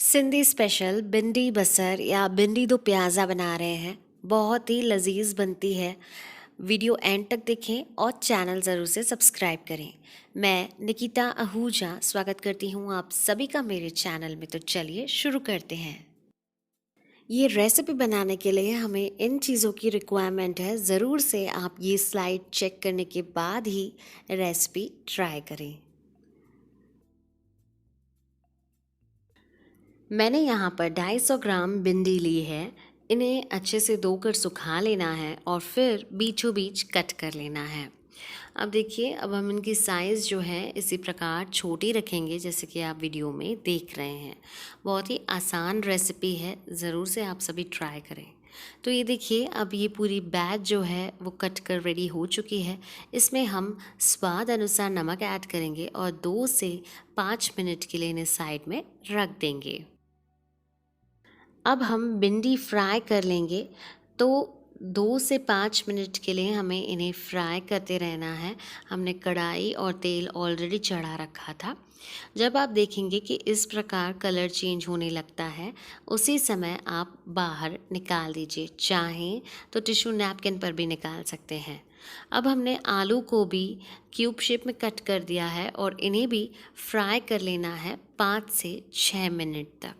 Sindhi special भिंडी बसर या भिंडी दो प्याज़ा बना रहे हैं। बहुत ही लजीज बनती है। वीडियो एंड तक देखें और चैनल ज़रूर से सब्सक्राइब करें। मैं निकिता आहूजा स्वागत करती हूँ आप सभी का मेरे चैनल में। तो चलिए शुरू करते हैं। ये रेसिपी बनाने के लिए हमें इन चीज़ों की रिक्वायरमेंट है। ज़रूर से आप ये स्लाइड चेक करने के बाद ही रेसिपी ट्राई करें। मैंने यहाँ पर 250 ग्राम भिंडी ली है। इन्हें अच्छे से धोकर सुखा लेना है और फिर बीचों बीच कट कर लेना है। अब देखिए, अब हम इनकी साइज़ जो है इसी प्रकार छोटी रखेंगे जैसे कि आप वीडियो में देख रहे हैं। बहुत ही आसान रेसिपी है, ज़रूर से आप सभी ट्राई करें। तो ये देखिए, अब ये पूरी बैच जो है वो कट कर रेडी हो चुकी है। इसमें हम स्वाद अनुसार नमक ऐड करेंगे और 2 से 5 मिनट के लिए इन्हें साइड में रख देंगे। अब हम भिंडी फ्राई कर लेंगे। तो 2 से 5 मिनट के लिए हमें इन्हें फ्राई करते रहना है। हमने कढ़ाई और तेल ऑलरेडी चढ़ा रखा था। जब आप देखेंगे कि इस प्रकार कलर चेंज होने लगता है, उसी समय आप बाहर निकाल दीजिए। चाहें तो टिश्यू नैपकिन पर भी निकाल सकते हैं। अब हमने आलू को भी क्यूब शेप में कट कर दिया है और इन्हें भी फ्राई कर लेना है 5 से 6 मिनट तक।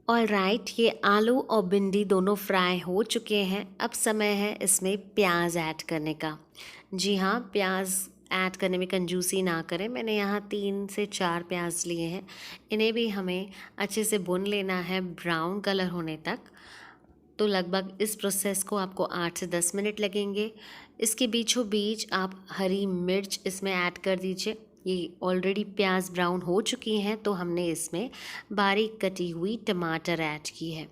ऑलराइट, ये आलू और भिंडी दोनों फ्राई हो चुके हैं। अब समय है इसमें प्याज ऐड करने का। जी हाँ, प्याज ऐड करने में कंजूसी ना करें। मैंने यहाँ 3 से 4 प्याज लिए हैं। इन्हें भी हमें अच्छे से भून लेना है ब्राउन कलर होने तक। तो लगभग इस प्रोसेस को आपको 8 से 10 मिनट लगेंगे। इसके बीचों बीच आप हरी मिर्च इसमें ऐड कर दीजिए। ये ऑलरेडी प्याज ब्राउन हो चुकी हैं, तो हमने इसमें बारीक कटी हुई टमाटर ऐड की है।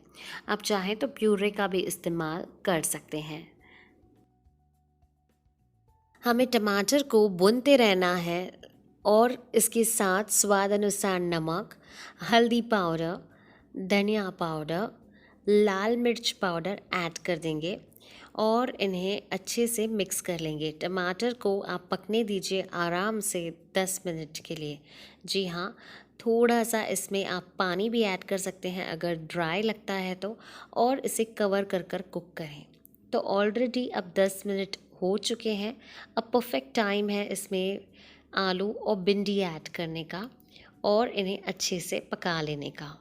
आप चाहें तो प्यूरे का भी इस्तेमाल कर सकते हैं। हमें टमाटर को भूनते रहना है और इसके साथ स्वाद अनुसार नमक, हल्दी पाउडर, धनिया पाउडर, लाल मिर्च पाउडर ऐड कर देंगे और इन्हें अच्छे से मिक्स कर लेंगे। टमाटर को आप पकने दीजिए आराम से 10 मिनट के लिए। जी हाँ, थोड़ा सा इसमें आप पानी भी ऐड कर सकते हैं अगर ड्राई लगता है तो, और इसे कवर कर कर कुक करें। तो ऑलरेडी अब 10 मिनट हो चुके हैं। अब परफेक्ट टाइम है इसमें आलू और भिंडी ऐड करने का और इन्हें अच्छे से पका लेने का।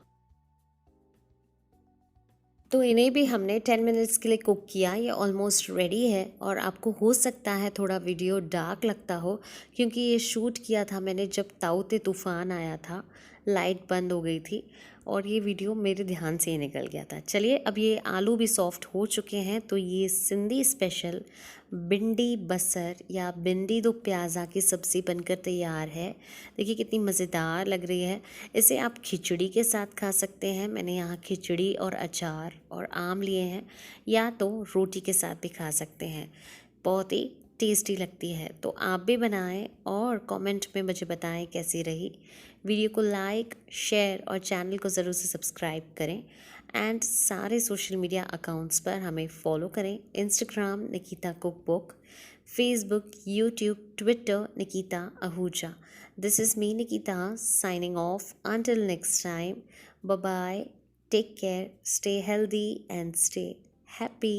तो इन्हें भी हमने 10 मिनट्स के लिए कुक किया। ये ऑलमोस्ट रेडी है और आपको हो सकता है थोड़ा वीडियो डार्क लगता हो, क्योंकि ये शूट किया था मैंने जब ताउते तूफ़ान आया था, लाइट बंद हो गई थी और ये वीडियो मेरे ध्यान से ही निकल गया था। चलिए, अब ये आलू भी सॉफ्ट हो चुके हैं। तो ये सिंधी स्पेशल भिंडी बसर या भिंडी दो प्याज़ा की सब्ज़ी बनकर तैयार है। देखिए कितनी मज़ेदार लग रही है। इसे आप खिचड़ी के साथ खा सकते हैं। मैंने यहाँ खिचड़ी और अचार और आम लिए हैं, या तो रोटी के साथ भी खा सकते हैं। बहुत ही टेस्टी लगती है। तो आप भी बनाएं और कमेंट में मुझे बताएं कैसी रही। वीडियो को लाइक, शेयर और चैनल को ज़रूर से सब्सक्राइब करें। एंड सारे सोशल मीडिया अकाउंट्स पर हमें फॉलो करें। Instagram Nikita cook book, Facebook, YouTube, Twitter Nikita Ahuja. This is me Nikita signing off. Until next time, bye bye. Take care, stay healthy and stay happy.